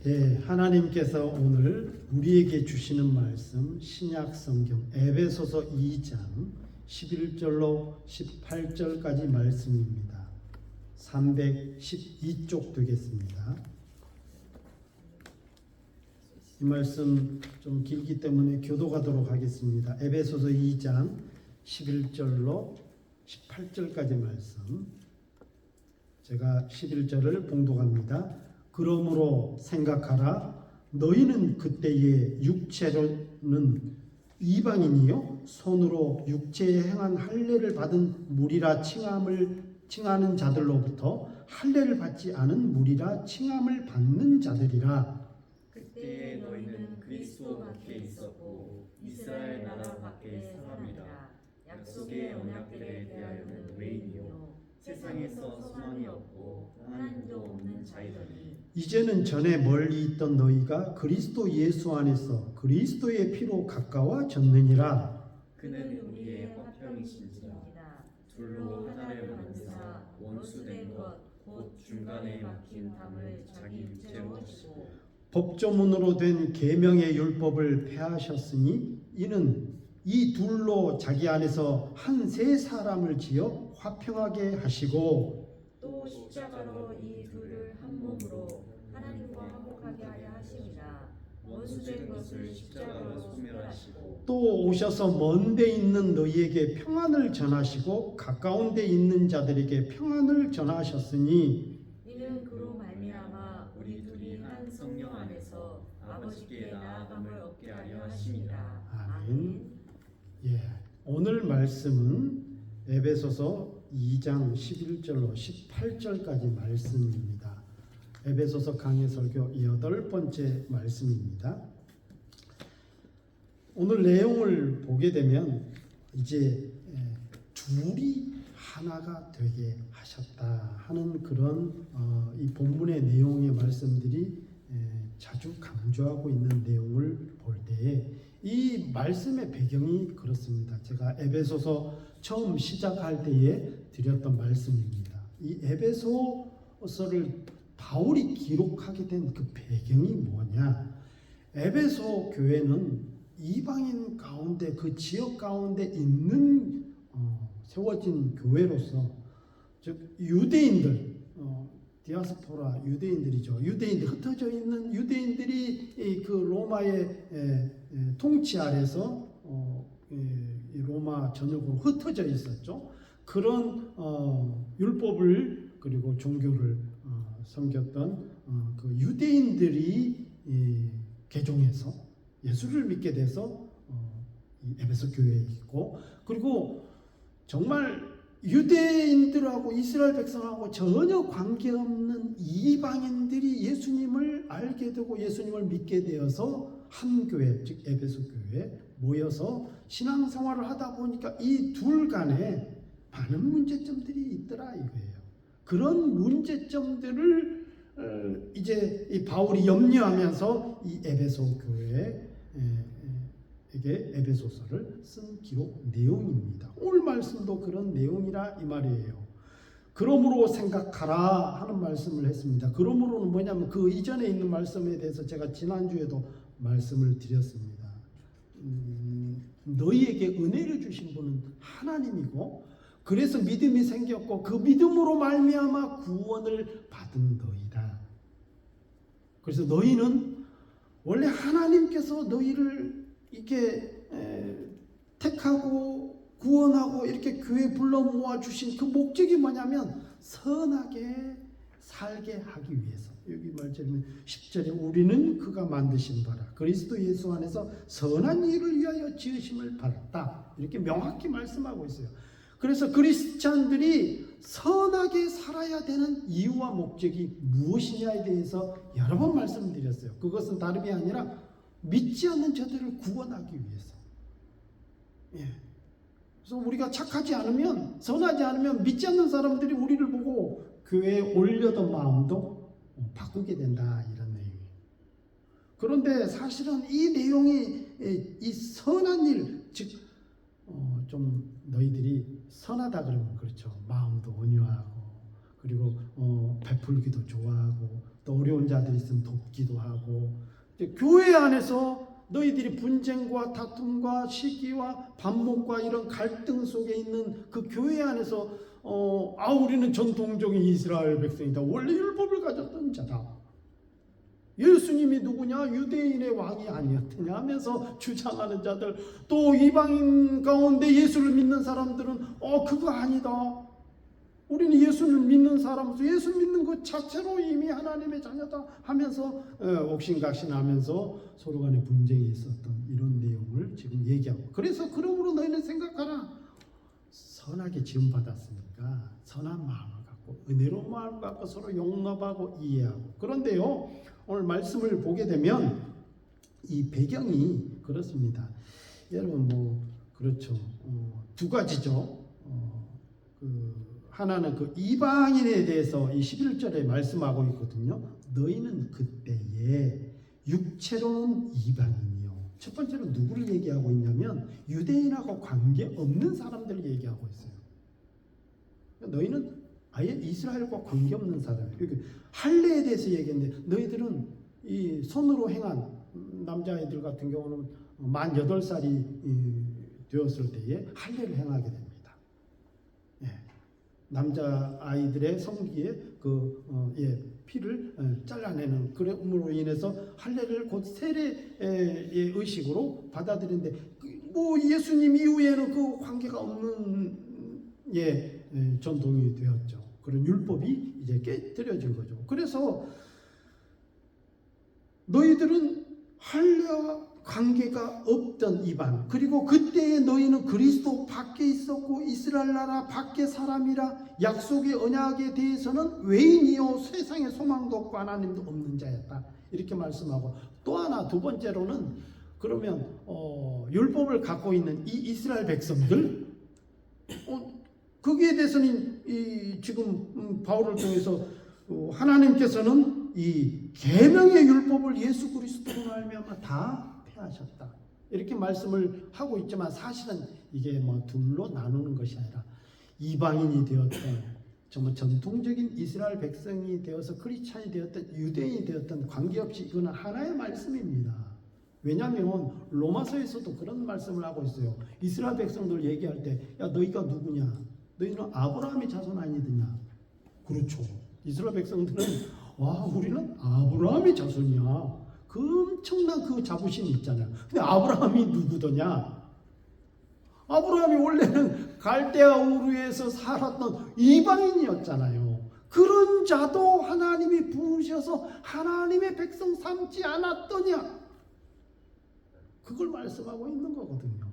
네, 하나님께서 오늘 우리에게 주시는 말씀 신약 성경 에베소서 2장 11절로 18절까지 말씀입니다. 312쪽 되겠습니다. 이 말씀 좀 길기 때문에 교도가도록 하겠습니다. 에베소서 2장 11절로 18절까지 말씀. 제가 11절을 봉독합니다. 그러므로 생각하라. 너희는 그때의 육체로는 이방인이요 손으로 육체에 행한 할례를 받은 무리라 칭하는 자들로부터 할례를 받지 않은 무리라 칭함을 받는 자들이라. 그때에 너희는 그리스도 밖에 있었고 이스라엘 나라 밖의 사람이라. 약속의 언약들에 대하여는 외인이요 세상에서 소망이 없고 하나님도 없는 자이더니 이제는 전에 멀리 있던 너희가 그리스도 예수 안에서 그리스도의 피로 가까워졌느니라. 그는 우리의 화평이신지라. 둘로 하나를 만드사 원수된 것 곧 중간에 막힌 담을 자기 육체로 하시고 법조문으로 된 계명의 율법을 폐하셨으니 이는 이 둘로 자기 안에서 한 세 사람을 지어 화평하게 하시고 또 십자가로 이 둘을 한 몸으로 하나님과 화목하게 하려 하심이라. 원수된 것을 십자가로 소멸하시고 또 오셔서 먼 데 있는 너희에게 평안을 전하시고 가까운 데 있는 자들에게 평안을 전하셨으니 이는 그로 말미암아 우리 둘이 한 성령 안에서 아버지께 나아감을 얻게 하려 하심이라. 아멘. 예, 오늘 말씀은 에베소서 2장 11절로 18절까지 말씀입니다. 에베소서 강해 설교 8번째 말씀입니다. 오늘 내용을 보게 되면 이제 둘이 하나가 되게 하셨다 하는 그런 이 본문의 내용의 말씀들이 자주 강조하고 있는 내용을 볼 때에 이 말씀의 배경이 그렇습니다. 제가 에베소서 처음 시작할 때에 드렸던 말씀입니다. 이 에베소서를 바울이 기록하게 된 그 배경이 뭐냐? 에베소 교회는 이방인 가운데 그 지역 가운데 있는 세워진 교회로서 즉 유대인들 디아스포라 유대인들이죠. 유대인들 흩어져 있는 유대인들이 그 로마의 통치 아래서 로마 전역으로 흩어져 있었죠. 그런 율법을 그리고 종교를 섬겼던 그 유대인들이 개종해서 예수를 믿게 돼서 이 에베소 교회에 있고, 그리고 정말 유대인들하고 이스라엘 백성하고 전혀 관계없는 이방인들이 예수님을 알게 되고 예수님을 믿게 되어서 한 교회, 즉 에베소 교회에 모여서 신앙생활을 하다 보니까 이 둘 간에 많은 문제점들이 있더라 이거예요. 그런 문제점들을 이제 이 바울이 염려하면서 이 에베소 교회에게 에베소서를 쓴 기록 내용입니다. 오늘 말씀도 그런 내용이라 이 말이에요. 그러므로 생각하라 하는 말씀을 했습니다. 그러므로는 뭐냐면 그 이전에 있는 말씀에 대해서 제가 지난주에도 말씀을 드렸습니다. 너희에게 은혜를 주신 분은 하나님이고 그래서 믿음이 생겼고 그 믿음으로 말미암아 구원을 받은 너희다. 그래서 너희는 원래 하나님께서 너희를 이렇게 택하고 구원하고 이렇게 교회에 불러 모아 주신 그 목적이 뭐냐면 선하게 살게 하기 위해서. 여기 말처럼 10절에 우리는 그가 만드신 바라 그리스도 예수 안에서 선한 일을 위하여 지으심을 받았다. 이렇게 명확히 말씀하고 있어요. 그래서 그리스찬들이 선하게 살아야 되는 이유와 목적이 무엇이냐에 대해서 여러 번 말씀드렸어요. 그것은 다름이 아니라 믿지 않는 자들을 구원하기 위해서. 예. 그래서 우리가 착하지 않으면, 선하지 않으면 믿지 않는 사람들이 우리를 보고 교회에 올려던 마음도 바꾸게 된다 이런 내용이에요. 그런데 사실은 이 내용이 이 선한 일, 즉 좀 너희들이 선하다 그러면 그렇죠. 마음도 온유하고 그리고 베풀기도 좋아하고 또 어려운 자들 있으면 돕기도 하고 교회 안에서 너희들이 분쟁과 다툼과 시기와 반목과 이런 갈등 속에 있는 그 교회 안에서 우리는 전통적인 이스라엘 백성이다. 원래 율법을 가졌던 자다. 예수님이 누구냐? 유대인의 왕이 아니었느냐 하면서 주장하는 자들, 또 이방인 가운데 예수를 믿는 사람들은 그거 아니다. 우리는 예수를 믿는 사람으로서 예수 믿는 것 자체로 이미 하나님의 자녀다 하면서 옥신각신하면서 서로 간에 분쟁이 있었던 이런 내용을 지금 얘기하고, 그래서 그러므로 너희는 생각하라. 선하게 지음받았으니까 선한 마음을 갖고 은혜로운 마음을 갖고 서로 용납하고 이해하고. 그런데요, 오늘 말씀을 보게 되면 이 배경이 그렇습니다. 여러분 그렇죠. 두 가지죠. 하나는 그 이방인에 대해서 이 11절에 말씀하고 있거든요. 너희는 그때에 육체로는 이방인이요. 첫 번째로 누구를 얘기하고 있냐면 유대인하고 관계없는 사람들을 얘기하고 있어요. 너희는 아예 이스라엘과 관계없는 사람. 할례에 대해서 얘기했는데 너희들은 이 손으로 행한 남자아이들 같은 경우는 만 8살이 되었을 때에 할례를 행하게 됩니다. 남자아이들의 성기에 피를 잘라내는 그럼으로 인해서 할례를 곧 세례의 의식으로 받아들이는데 예수님 이후에는 그 관계가 없는 전통이 되었죠. 그런 율법이 이제 깨뜨려진 거죠. 그래서 너희들은 할례와 관계가 없던 이방, 그리고 그때에 너희는 그리스도 밖에 있었고 이스라엘 나라 밖의 사람이라 약속의 언약에 대해서는 외인이요 세상의 소망도 없고 하나님도 없는 자였다. 이렇게 말씀하고, 또 하나 두 번째로는 그러면 율법을 갖고 있는 이 이스라엘 백성들 거기에 대해서는 지금 바울을 통해서 하나님께서는 이 계명의 율법을 예수 그리스도로 말미암아 다 하셨다. 이렇게 말씀을 하고 있지만 사실은 이게 둘로 나누는 것이 아니라 이방인이 되었던 정말 전통적인 이스라엘 백성이 되어서 크리스찬이 되었던 유대인이 되었던 관계없이 이거는 하나의 말씀입니다. 왜냐하면 로마서에서도 그런 말씀을 하고 있어요. 이스라엘 백성들 얘기할 때 너희가 누구냐? 너희는 아브라함의 자손 아니느냐? 그렇죠. 이스라엘 백성들은 우리는 아브라함의 자손이야. 그 엄청난 그 자부심이 있잖아요. 근데 아브라함이 누구더냐? 아브라함이 원래는 갈대아 우르에서 살았던 이방인이었잖아요. 그런 자도 하나님이 부으셔서 하나님의 백성 삼지 않았더냐? 그걸 말씀하고 있는 거거든요.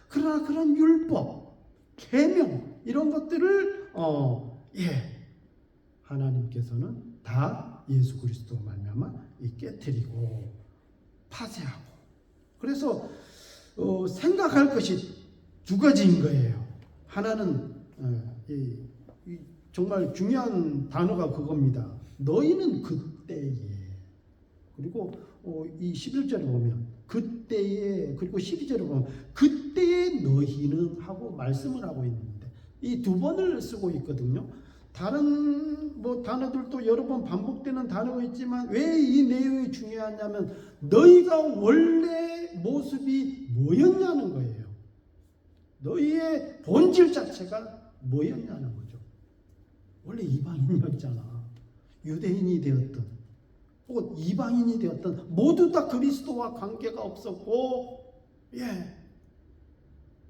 그러나 그런 율법, 계명 이런 것들을 하나님께서는 다 예수 그리스도 말미암아 깨뜨리고 파쇄하고. 그래서 생각할 것이 두 가지인 거예요. 하나는 정말 중요한 단어가 그겁니다. 너희는 그때에. 그리고 이 11절에 보면 그때에, 그리고 12절에 보면 그때에 너희는 하고 말씀을 하고 있는데 이 두 번을 쓰고 있거든요. 다른 단어들도 여러 번 반복되는 단어가 있지만 왜 이 내용이 중요하냐면 너희가 원래 모습이 뭐였냐는 거예요. 너희의 본질 자체가 뭐였냐는 거죠. 원래 이방인이었잖아. 유대인이 되었던 혹은 이방인이 되었던 모두 다 그리스도와 관계가 없었고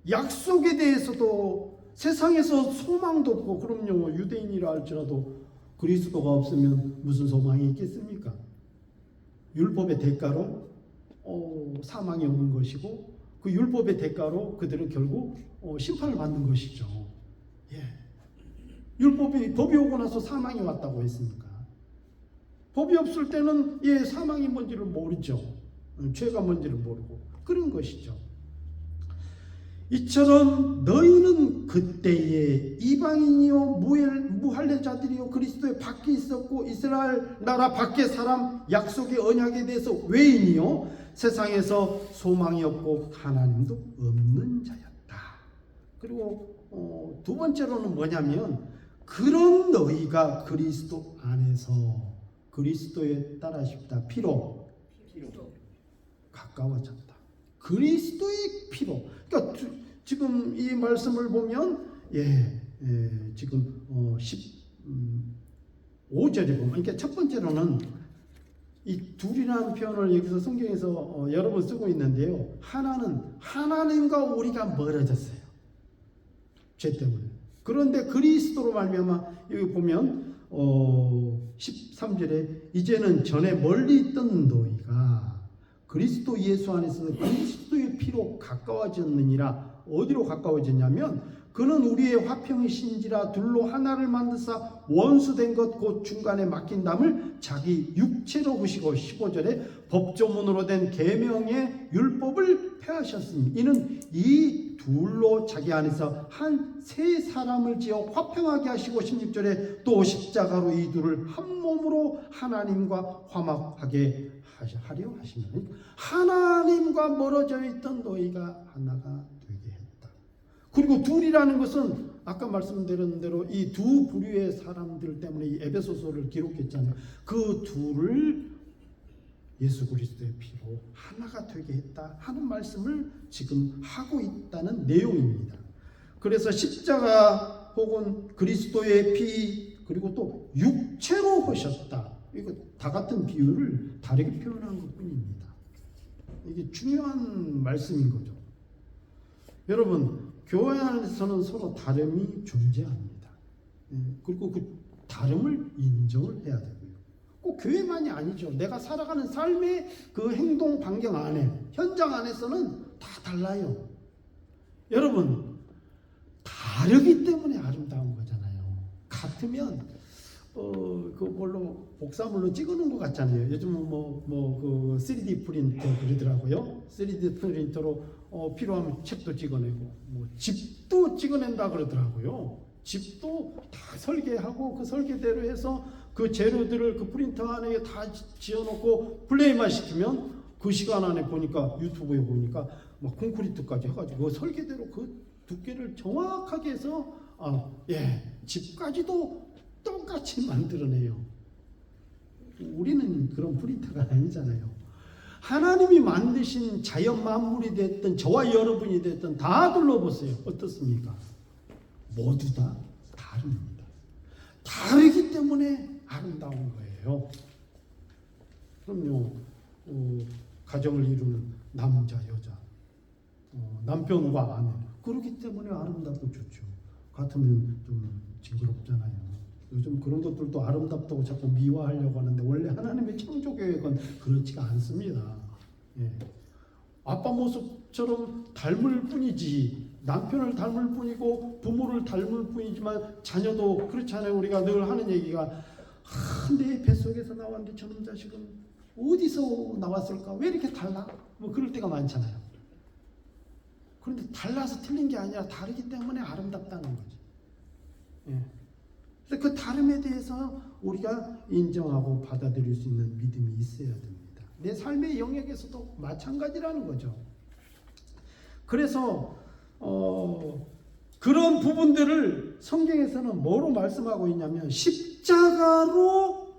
약속에 대해서도 세상에서 소망도 없고, 그럼요, 유대인이라 할지라도 그리스도가 없으면 무슨 소망이 있겠습니까? 율법의 대가로 사망이 오는 것이고 그 율법의 대가로 그들은 결국 심판을 받는 것이죠. 법이 오고 나서 사망이 왔다고 했습니까? 법이 없을 때는 사망이 뭔지를 모르죠. 죄가 뭔지를 모르고 그런 것이죠. 이처럼 너희는 그때에 이방인이요 무할례자들이요 그리스도의 밖에 있었고 이스라엘 나라 밖의 사람 약속의 언약에 대해서 외인이요 세상에서 소망이 없고 하나님도 없는 자였다. 그리고 두 번째로는 뭐냐면 그런 너희가 그리스도 안에서 그리스도에 따라십다 피로 가까워졌다. 그리스도의 피로. 그러니까 지금 이 말씀을 보면 지금 15절에 보면, 그러니까 첫 번째로는 이 둘이라는 표현을 여기서 성경에서 여러 번 쓰고 있는데요. 하나는 하나님과 우리가 멀어졌어요. 죄 때문에. 그런데 그리스도로 말미암아 여기 보면 13절에 이제는 전에 멀리 있던 너희가 그리스도 예수 안에서 그리스도의 피로 가까워졌느니라. 어디로 가까워졌냐면 그는 우리의 화평이신지라 둘로 하나를 만드사 원수된 것 곧 중간에 막힌 담을 자기 육체로 부시고 15절에 법조문으로 된 계명의 율법을 폐하셨으니 이는 이 둘로 자기 안에서 한 세 사람을 지어 화평하게 하시고 16절에 또 십자가로 이 둘을 한 몸으로 하나님과 화목하게 하려 하시며 하나님과 멀어져 있던 너희가 하나가 되게 했다. 그리고 둘이라는 것은 아까 말씀드린 대로 이 두 부류의 사람들 때문에 이 에베소서를 기록했잖아요. 그 둘을 예수 그리스도의 피로 하나가 되게 했다 하는 말씀을 지금 하고 있다는 내용입니다. 그래서 십자가 혹은 그리스도의 피 그리고 또 육체로 하셨다. 이거 다 같은 비유를 다르게 표현한 것뿐입니다. 이게 중요한 말씀인 거죠. 여러분, 교회 안에서는 서로 다름이 존재합니다. 그리고 그 다름을 인정을 해야 되고요. 꼭 교회만이 아니죠. 내가 살아가는 삶의 그 행동 반경 안에, 현장 안에서는 다 달라요. 여러분, 다르기 때문에 아름다운 거잖아요. 같으면 그걸로 복사물로 찍어놓은 것 같잖아요. 요즘은 그 3D 프린터 그러더라고요. 3D 프린터로 필요하면 책도 찍어내고 집도 찍어낸다 그러더라고요. 집도 다 설계하고 그 설계대로 해서 그 재료들을 그 프린터 안에 다 지어놓고 플레이만 시키면 그 시간 안에 보니까 유튜브에 보니까 막 콘크리트까지 해가지고 그 설계대로 그 두께를 정확하게 해서 집까지도 똑같이 만들어내요. 우리는 그런 프린터가 아니잖아요. 하나님이 만드신 자연 만물이 됐든 저와 여러분이 됐든 다 둘러보세요. 어떻습니까? 모두 다 다릅니다. 다르기 때문에 아름다운 거예요. 그럼요. 가정을 이루는 남자, 여자, 남편과 아내 그렇기 때문에 아름답고 좋죠. 같으면 좀 징그럽잖아요. 요즘 그런 것들도 아름답다고 자꾸 미화하려고 하는데 원래 하나님의 창조 계획은 그렇지가 않습니다. 아빠 모습처럼 닮을 뿐이지 남편을 닮을 뿐이고 부모를 닮을 뿐이지만 자녀도 그렇잖아요. 우리가 늘 하는 얘기가 내 뱃속에서 나왔는데 저놈 자식은 어디서 나왔을까? 왜 이렇게 달라? 그럴 때가 많잖아요. 그런데 달라서 틀린 게 아니라 다르기 때문에 아름답다는 거지. 그래서 그 다름에 대해서 우리가 인정하고 받아들일 수 있는 믿음이 있어야 됩니다. 내 삶의 영역에서도 마찬가지라는 거죠. 그래서 그런 부분들을 성경에서는 뭐로 말씀하고 있냐면 십자가로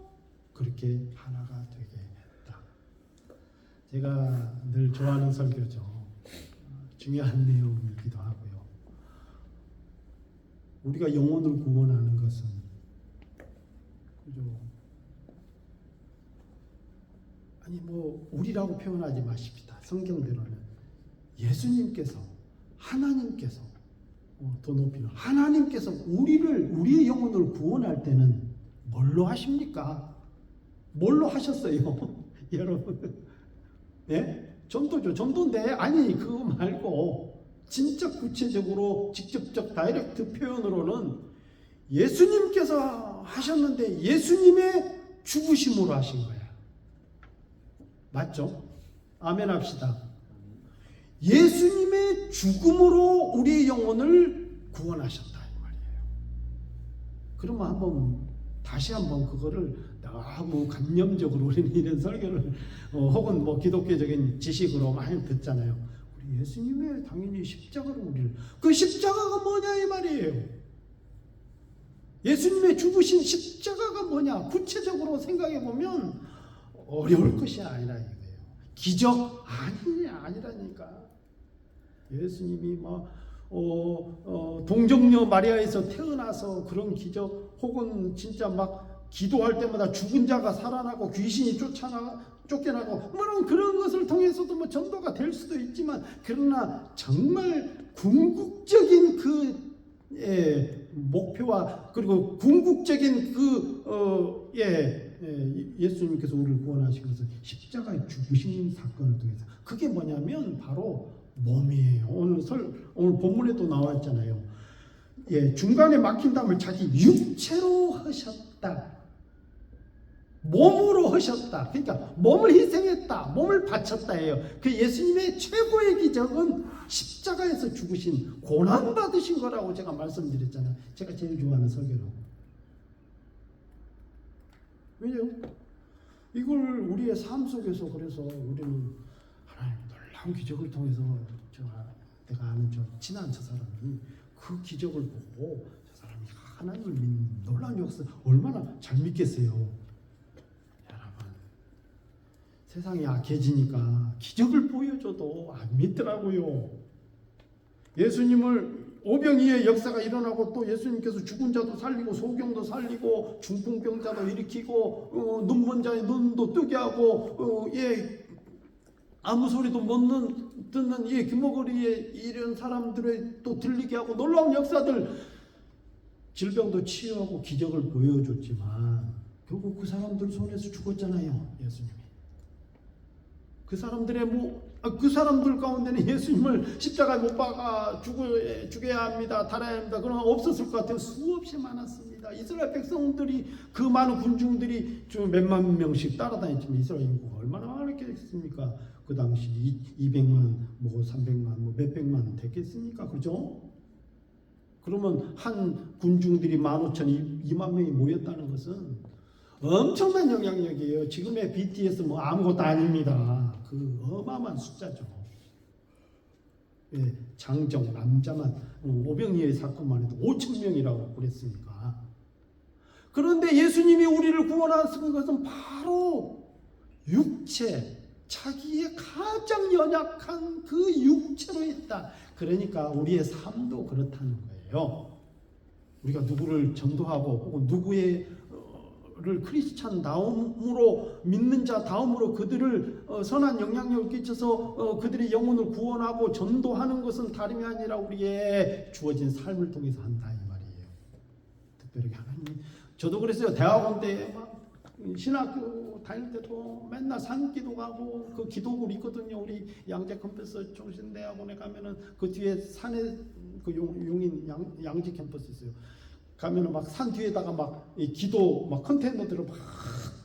그렇게 하나가 되게 했다. 제가 늘 좋아하는 설교죠. 중요한 내용이기도 하고요. 우리가 영혼을 구원하는 것은 그죠? 우리라고 표현하지 마십시다. 성경대로는 예수님께서 하나님께서 더 높이는 하나님께서 우리의 영혼을 구원할 때는 뭘로 하십니까? 뭘로 하셨어요? 여러분, 전도죠. 전도인데 아니 그거 말고 진짜 구체적으로 직접적 다이렉트 표현으로는 예수님께서 하셨는데 예수님의 죽으심으로 하신 거야. 맞죠? 아멘 합시다. 예수님의 죽음으로 우리의 영혼을 구원하셨다 이 말이에요. 그러면 다시 한번 그거를 너무 관념적으로 우리는 이런 설교를 혹은 기독교적인 지식으로 많이 듣잖아요. 우리 예수님의 당연히 십자가로 우리를 그 십자가가 뭐냐 이 말이에요. 예수님의 죽으신 십자가가 뭐냐 구체적으로 생각해 보면 어려울 것이 아니라 이거예요. 기적 아니라니까. 예수님이 동정녀 마리아에서 태어나서 그런 기적, 혹은 진짜 막 기도할 때마다 죽은 자가 살아나고 귀신이 쫓겨나고 그런 것을 통해서도 전도가 될 수도 있지만, 그러나 정말 궁극적인 그 목표와 그리고 궁극적인 예수님께서 우리를 구원하시기 위해서 십자가에 죽으신 사건을 통해서, 그게 뭐냐면 바로 몸이에요. 오늘 본문에도 나왔잖아요. 중간에 막힌 담을 자기 육체로 하셨다. 몸으로 하셨다. 그러니까 몸을 희생했다. 몸을 바쳤다예요. 그 예수님의 최고의 기적은 십자가에서 죽으신, 고난 받으신 거라고 제가 말씀드렸잖아요. 제가 제일 좋아하는 설교로. 왜냐면 이걸 우리의 삶 속에서, 그래서 우리는 하나님 놀라운 기적을 통해서, 내가 아는 친한 저 사람이 그 기적을 보고 저 사람이 하나님을 믿는 놀라운 역사 얼마나 잘 믿겠어요. 여러분, 세상이 악해지니까 기적을 보여줘도 안 믿더라고요. 예수님을 오병이의 역사가 일어나고, 또 예수님께서 죽은 자도 살리고 소경도 살리고 중풍병자도 일으키고 눈먼 자의 눈도 뜨게 하고 아무 소리도 못 듣는 귀머거리에 이런 사람들을 또 들리게 하고, 놀라운 역사들, 질병도 치유하고 기적을 보여줬지만 결국 그 사람들 손에서 죽었잖아요. 예수님이. 그 사람들 가운데는 예수님을 십자가에 못 박아 죽여야 합니다, 달아야 합니다, 그러나 없었을 것 같아요. 수없이 많았습니다. 이스라엘 백성들이, 그 많은 군중들이 몇만 명씩 따라다녔지만 이스라엘 인구가 얼마나 많았겠습니까? 그 당시 200만, 300만, 몇백만 됐겠습니까? 그죠? 그러면 한 군중들이 15,000, 2만 명이 모였다는 것은 엄청난 영향력이에요. 지금의 BTS 아무것도 아닙니다. 그 어마어마한 숫자죠. 장정, 남자만 오병이의 사건만 해도 5,000명이라고 그랬으니까. 그런데 예수님이 우리를 구원하신 것은 바로 육체, 자기의 가장 연약한 그 육체로 했다. 그러니까 우리의 삶도 그렇다는 거예요. 우리가 누구를 전도하고, 혹은 누구를 크리스찬 다음으로, 믿는 자 다음으로 그들을 선한 영향력을 끼쳐서 그들의 영혼을 구원하고 전도하는 것은 다름이 아니라 우리의 주어진 삶을 통해서 한다, 이 말이에요. 특별히 하나님, 저도 그랬어요. 대학원 때 신학교 다닐 때도 맨날 산기도 가고, 그 기도굴 있거든요. 우리 양재 캠퍼스 종신대학원에 가면은 그 뒤에 산에 그 용인 양재 캠퍼스 있어요. 가면은 막 산 뒤에다가 기도 컨테이너들을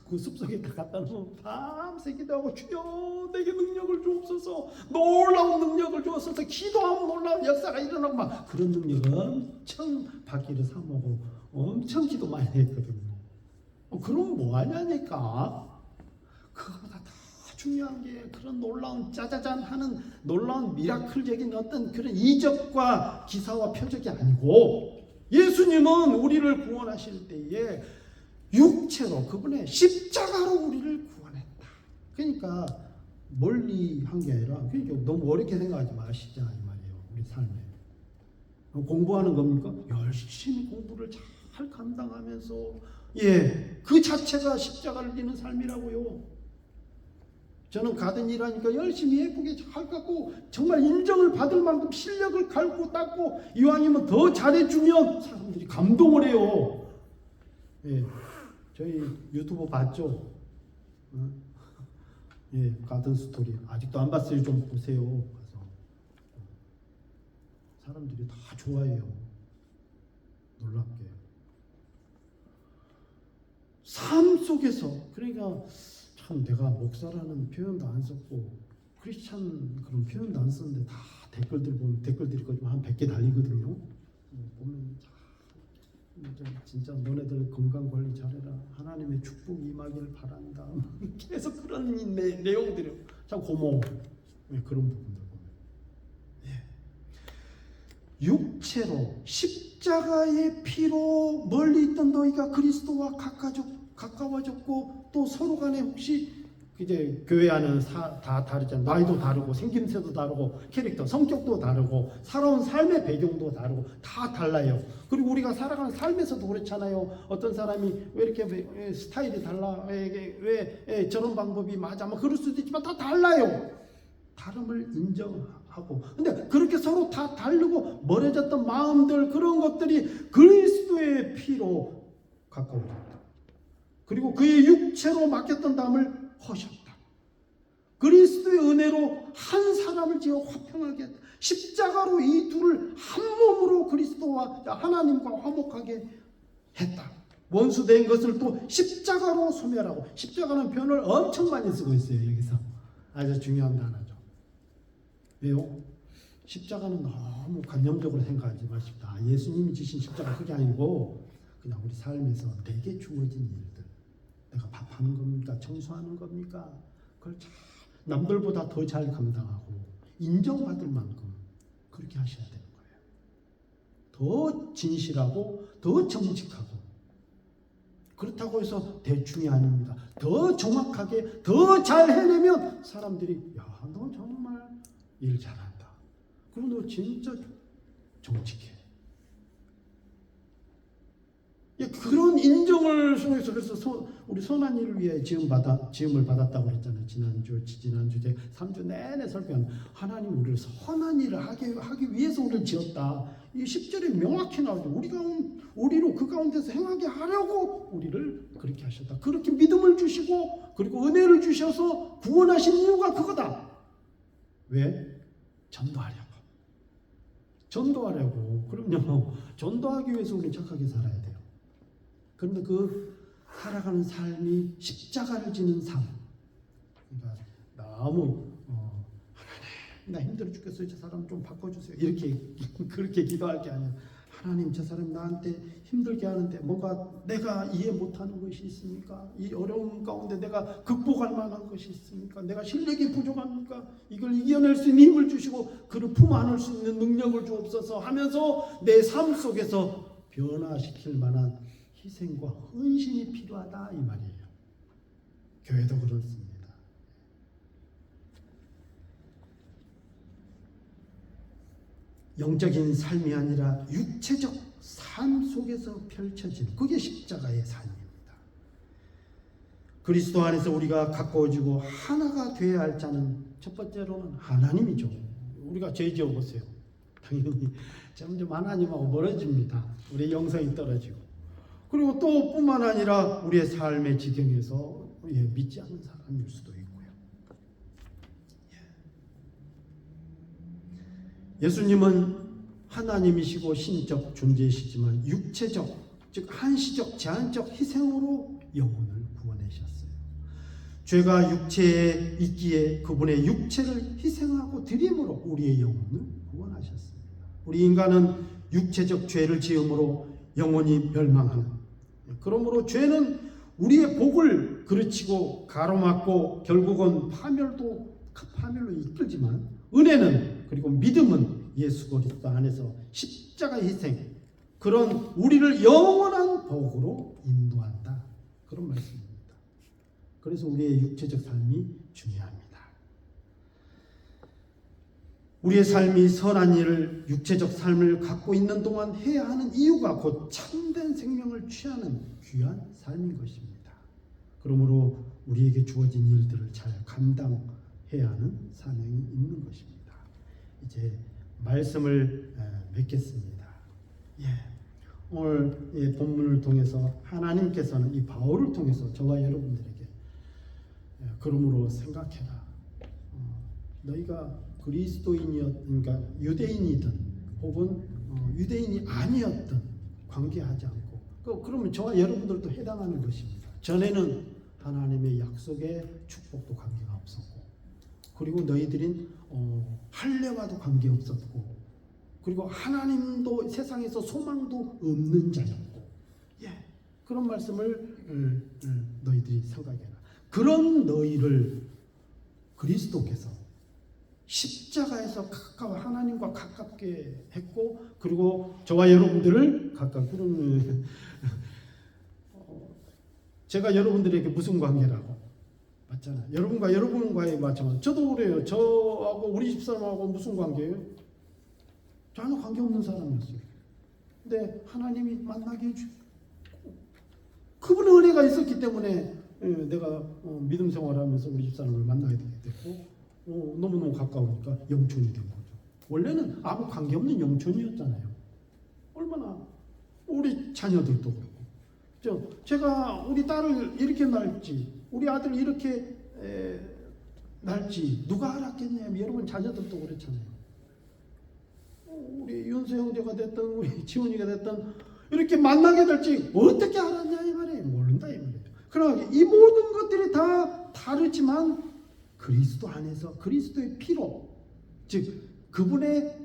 그 숲속에다 갖다 놓으면 밤새 기도하고, 주여 내게 능력을 주옵소서, 놀라운 능력을 주옵소서, 기도하면 놀라운 역사가 일어나고 그런 능력을 엄청 받기를 사모하고 엄청 기도 많이 했거든요. 그럼 뭐하냐니까. 그거보다 더 중요한 게 그런 놀라운 짜자잔 하는 놀라운 미라클적인 어떤 그런 이적과 기사와 표적이 아니고, 예수님은 우리를 구원하실 때에 육체로, 그분의 십자가로 우리를 구원했다. 그러니까 멀리 한 게 아니라, 그러니까 너무 어렵게 생각하지 마시자, 이 말이에요. 우리 삶에 공부하는 겁니까? 열심히 공부를 잘 감당하면서 그 자체가 십자가를 지는 삶이라고요. 저는 가든 일하니까 열심히 예쁘게 잘 갖고, 정말 인정을 받을 만큼 실력을 갈고 닦고, 이왕이면 더 잘해주면 사람들이 감동을 해요. 저희 유튜브 봤죠? 가든 스토리 아직도 안 봤어요. 좀 보세요. 가서 사람들이 다 좋아해요. 놀랍게. 삶 속에서, 그러니까 참 내가 목사라는 표현도 안 썼고 크리스찬 그런 표현도 안 썼는데, 다 댓글들 보면 댓글들이 한 100개 달리거든요. 보면 진짜 너네들 건강 관리 잘해라, 하나님의 축복 임하기를 바란다, 계속 그런 내용들이 참 고마워. 그런 부분들 보면 육체로 십자가의 피로 멀리 있던 너희가 그리스도와 가까워졌고, 또 서로 간에 혹시 이제 교회 안은 다 다르잖아요. 나이도 다르고 생김새도 다르고 캐릭터, 성격도 다르고 살아온 삶의 배경도 다르고 다 달라요. 그리고 우리가 살아가는 삶에서도 그렇잖아요. 어떤 사람이 왜 이렇게 스타일이 달라? 왜 저런 방법이 맞아? 뭐 그럴 수도 있지만 다 달라요. 다름을 인정하고. 근데 그렇게 서로 다 다르고 멀어졌던 마음들 그런 것들이 그리스도의 피로 가까워졌다. 그리고 그의 육체로 맡겼던 담을 허셨다. 그리스도의 은혜로 한 사람을 지어 화평하게 했다. 십자가로 이 둘을 한 몸으로 그리스도와 하나님과 화목하게 했다. 원수된 것을 또 십자가로 소멸하고. 십자가는 표현을 엄청 많이 쓰고 있어요. 여기서 아주 중요한 단어죠. 왜요? 십자가는 너무 관념적으로 생각하지 마십시다. 예수님이 지신 십자가 그게 아니고 그냥 우리 삶에서 내게 주어진 일들, 내가 밥하는 겁니까? 청소하는 겁니까? 그걸 참 남들보다 더 잘 감당하고 인정받을 만큼 그렇게 하셔야 되는 거예요. 더 진실하고 더 정직하고. 그렇다고 해서 대충이 아닙니다. 더 정확하게 더 잘 해내면 사람들이 야, 너 정말 일 잘한다. 그리고 너 진짜 정직해. 그런 인정을 통해서 그래서 우리 선한 일을 위해 지음을 받았다고 그랬잖아요. 지난주 3주 내내 설교한 하나님 우리를 선한 일을 하기 위해서 우리를 지었다. 이 10절에 명확히 나오죠. 우리로 그 가운데서 행하게 하려고 우리를 그렇게 하셨다. 그렇게 믿음을 주시고 그리고 은혜를 주셔서 구원하신 이유가 그거다. 왜? 전도하려고. 그럼요. 전도하기 위해서 우리는 착하게 살아야 돼요. 그런데 그 살아가는 삶이 십자가를 지는 삶. 그러니까 너무 하나님 나 힘들어 죽겠어요. 저 사람 좀 바꿔주세요. 이렇게 그렇게 기도할 게 아니라 하나님 저 사람 나한테 힘들게 하는데 뭔가 내가 이해 못하는 것이 있습니까? 이 어려운 가운데 내가 극복할 만한 것이 있습니까? 내가 실력이 부족합니까? 이걸 이겨낼 수 있는 힘을 주시고 그를 품 안을 수 있는 능력을 주옵소서 하면서 내 삶 속에서 변화시킬 만한 희생과 헌신이 필요하다 이 말이에요. 교회도 그렇습니다. 영적인 삶이 아니라 육체적 삶 속에서 펼쳐지는 그게 십자가의 삶입니다. 그리스도 안에서 우리가 가까워지고 하나가 되어야 할 자는 첫 번째로는 하나님이죠. 우리가 죄 지어 보세요. 당연히 점점 하나님하고 멀어집니다. 우리의 영성이 떨어지고. 그리고 또 뿐만 아니라 우리의 삶의 지경에서 믿지 않는 사람일 수도 있고요. 예수님은 하나님이시고 신적 존재이시지만 육체적, 즉 한시적, 제한적 희생으로 영혼을 구원하셨어요. 죄가 육체에 있기에 그분의 육체를 희생하고 드림으로 우리의 영혼을 구원하셨습니다. 우리 인간은 육체적 죄를 지음으로 영혼이 멸망하는, 그러므로 죄는 우리의 복을 그르치고 가로막고 결국은 파멸로 이끌지만 은혜는 그리고 믿음은 예수 그리스도 안에서 십자가 희생, 그런 우리를 영원한 복으로 인도한다. 그런 말씀입니다. 그래서 우리의 육체적 삶이 중요합니다. 우리의 삶이 선한 일을, 육체적 삶을 갖고 있는 동안 해야 하는 이유가 곧 참된 생명을 취하는 귀한 삶인 것입니다. 그러므로 우리에게 주어진 일들을 잘 감당해야 하는 사명이 있는 것입니다. 이제 말씀을 맺겠습니다. 오늘 본문을 통해서 하나님께서는 이 바울을 통해서 저와 여러분들에게 그러므로 생각해라. 너희가 그리스도인이었든가 유대인이든 혹은 유대인이 아니었든 관계하지 않고 그러면 저와 여러분들도 해당하는 것입니다. 전에는 하나님의 약속의 축복도 관계가 없었고, 그리고 너희들인 할례와도 관계없었고, 그리고 하나님도 세상에서 소망도 없는 자였고, 그런 말씀을 너희들이 생각해라. 그런 너희를 그리스도께서 십자가에서 하나님과 가깝게 했고, 그리고 저와 여러분들을 제가 여러분들에게 무슨 관계라고? 맞잖아요. 여러분과의 마찬가지. 저도 그래요. 저하고 우리 집사람하고 무슨 관계예요? 전혀 관계없는 사람이었어요. 근데 하나님이 만나게 해주고 그분의 은혜가 있었기 때문에 내가 믿음 생활하면서 우리 집사람을 만나게 됐고 너무너무 가까우니까 영촌이 된 거죠. 원래는 아무 관계없는 영촌이었잖아요. 얼마나 우리 자녀들도 그렇고 제가 우리 딸을 이렇게 낳을지 우리 아들 이렇게 낳을지 누가 알았겠냐면 여러분 자녀들도 그렇잖아요. 우리 윤수 형제가 됐든 우리 지훈이가 됐든 이렇게 만나게 될지 어떻게 알았냐 이 말이에요. 모른다 이 말이에요. 그러나 이 모든 것들이 다 다르지만 그리스도 안에서 그리스도의 피로 즉 그분의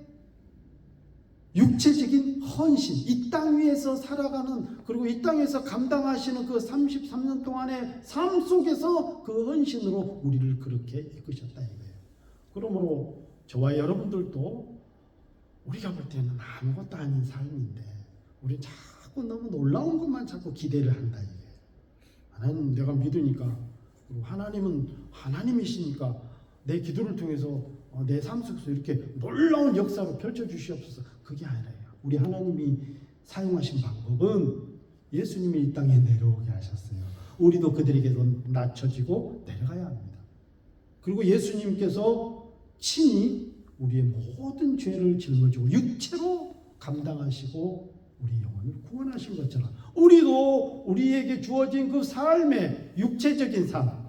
육체적인 헌신 이 땅 위에서 살아가는 그리고 이 땅에서 감당하시는 그 33년 동안의 삶 속에서 그 헌신으로 우리를 그렇게 이끄셨다 이거예요. 그러므로 저와 여러분들도 우리가 볼 때는 아무것도 아닌 삶인데 우리 자꾸 너무 놀라운 것만 자꾸 기대를 한다 이게. 하나님 내가 믿으니까 하나님은 하나님이시니까 내 기도를 통해서 내 삶 속에서 이렇게 놀라운 역사로 펼쳐주시옵소서. 그게 아니라요. 우리 하나님이 사용하신 방법은 예수님이 이 땅에 내려오게 하셨어요. 우리도 그들에게로 낮춰지고 내려가야 합니다. 그리고 예수님께서 친히 우리의 모든 죄를 짊어지고 육체로 감당하시고 우리 영혼을 구원하신 것처럼 우리도 우리에게 주어진 그 삶의 육체적인 삶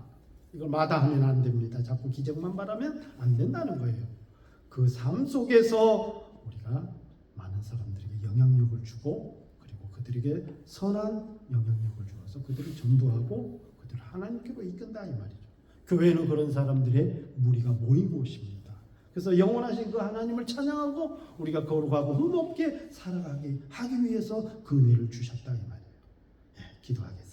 이걸 마다하면 안 됩니다. 자꾸 기적만 바라면 안 된다는 거예요. 그 삶 속에서 우리가 많은 사람들에게 영향력을 주고 그리고 그들에게 선한 영향력을 주어서 그들을 전도하고 그들을 하나님께로 이끈다 이 말이죠. 교회는 그런 사람들의 무리가 모인 곳입니다. 그래서 영원하신 그 하나님을 찬양하고 우리가 거룩하고 흠없게 살아가게 하기 위해서 그 은혜를 주셨다 이 말이에요. 기도하겠습니다.